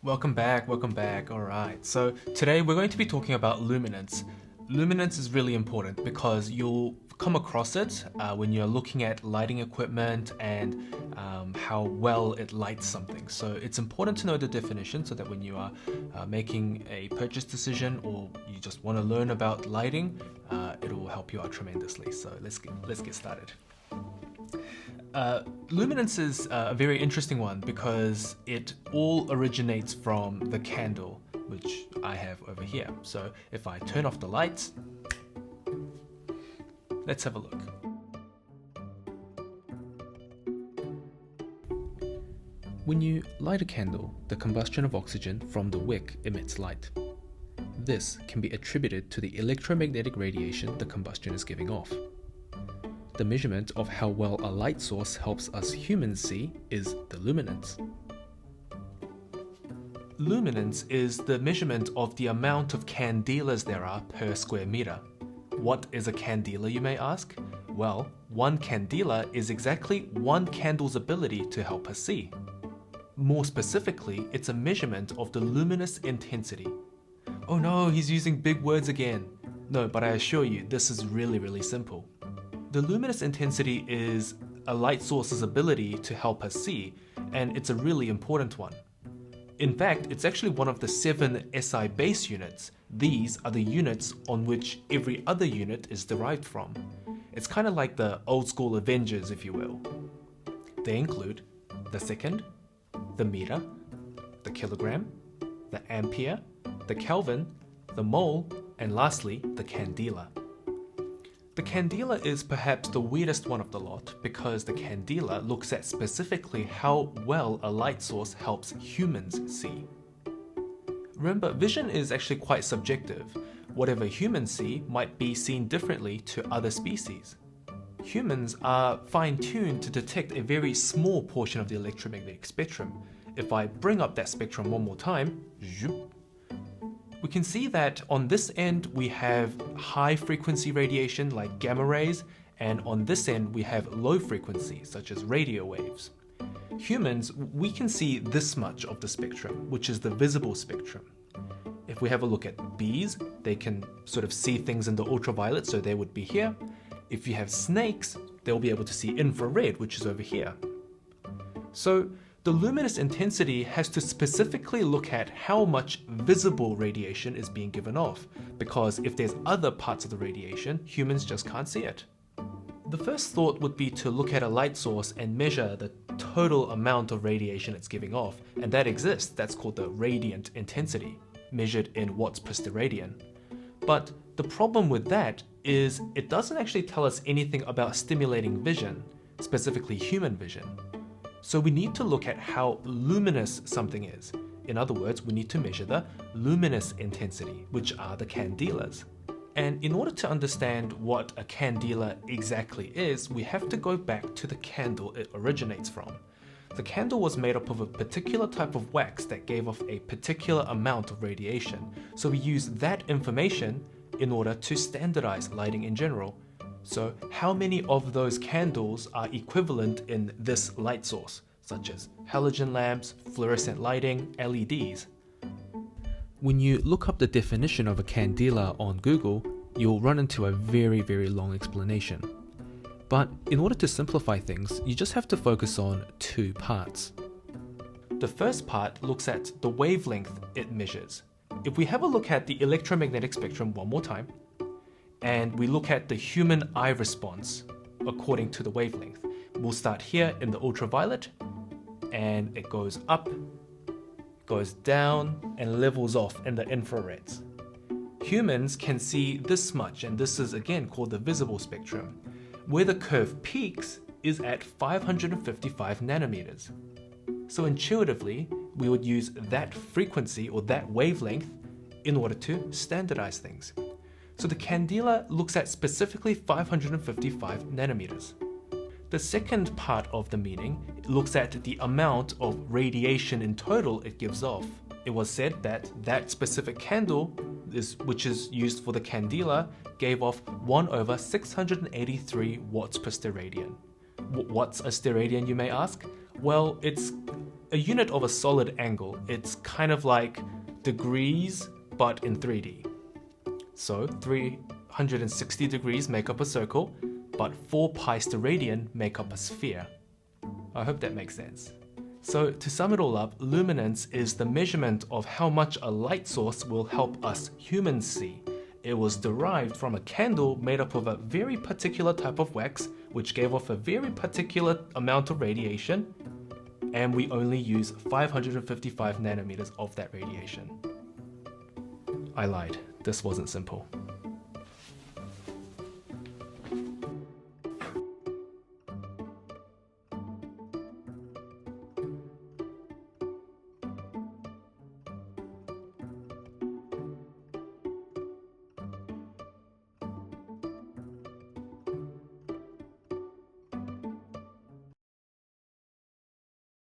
Welcome back. Alright, so today we're going to be talking about luminance. Luminance is really important because you'll come across it when you're looking at lighting equipment and how well it lights something. So it's important to know the definition so that when you are making a purchase decision or you just want to learn about lighting, it will help you out tremendously. So let's get started. Luminance is a very interesting one because it all originates from the candle, which I have over here. So if I turn off the lights, let's have a look. When you light a candle, the combustion of oxygen from the wick emits light. This can be attributed to the electromagnetic radiation the combustion is giving off. The measurement of how well a light source helps us humans see is the luminance. Luminance is the measurement of the amount of candelas there are per square meter. What is a candela, you may ask? Well, one candela is exactly one candle's ability to help us see. More specifically, it's a measurement of the luminous intensity. Oh no, he's using big words again. No, but I assure you, this is really simple. The luminous intensity is a light source's ability to help us see, and it's a really important one. In fact, it's actually one of the 7 SI base units. These are the units on which every other unit is derived from. It's kind of like the old school Avengers, if you will. They include the second, the meter, the kilogram, the ampere, the Kelvin, the mole, and lastly, the candela. The candela is perhaps the weirdest one of the lot because the candela looks at specifically how well a light source helps humans see. Remember, vision is actually quite subjective. Whatever humans see might be seen differently to other species. Humans are fine-tuned to detect a very small portion of the electromagnetic spectrum. If I bring up that spectrum one more time, we can see that on this end we have high frequency radiation like gamma rays, and on this end we have low frequency such as radio waves. Humans, we can see this much of the spectrum, which is the visible spectrum. If we have a look at bees, they can sort of see things in the ultraviolet, so they would be here. If you have snakes, they'll be able to see infrared, which is over here. So the luminous intensity has to specifically look at how much visible radiation is being given off, because if there's other parts of the radiation, humans just can't see it. The first thought would be to look at a light source and measure the total amount of radiation it's giving off, and that exists. That's called the radiant intensity, measured in watts per steradian. But the problem with that is it doesn't actually tell us anything about stimulating vision, specifically human vision. So we need to look at how luminous something is. In other words, we need to measure the luminous intensity, which are the candelas. And in order to understand what a candela exactly is, we have to go back to the candle it originates from. The candle was made up of a particular type of wax that gave off a particular amount of radiation. So we use that information in order to standardize lighting in general. So how many of those candles are equivalent in this light source, such as halogen lamps, fluorescent lighting, LEDs? When you look up the definition of a candela on Google, you'll run into a very long explanation. But in order to simplify things, you just have to focus on 2 parts. The first part looks at the wavelength it measures. If we have a look at the electromagnetic spectrum one more time, and we look at the human eye response according to the wavelength. We'll start here in the ultraviolet, and it goes up, goes down, and levels off in the infrareds. Humans can see this much, and this is again called the visible spectrum. Where the curve peaks is at 555 nanometers. So intuitively, we would use that frequency or that wavelength in order to standardize things. So the candela looks at specifically 555 nanometers. The second part of the meaning looks at the amount of radiation in total it gives off. It was said that that specific candle, which is used for the candela, gave off 1/683 watts per steradian. What's a steradian, you may ask? Well, it's a unit of a solid angle. It's kind of like degrees, but in 3D. So 360 degrees make up a circle, but 4 pi steradian make up a sphere. I hope that makes sense. So to sum it all up, luminance is the measurement of how much a light source will help us humans see. It was derived from a candle made up of a very particular type of wax, which gave off a very particular amount of radiation, and we only use 555 nanometers of that radiation. I lied, this wasn't simple.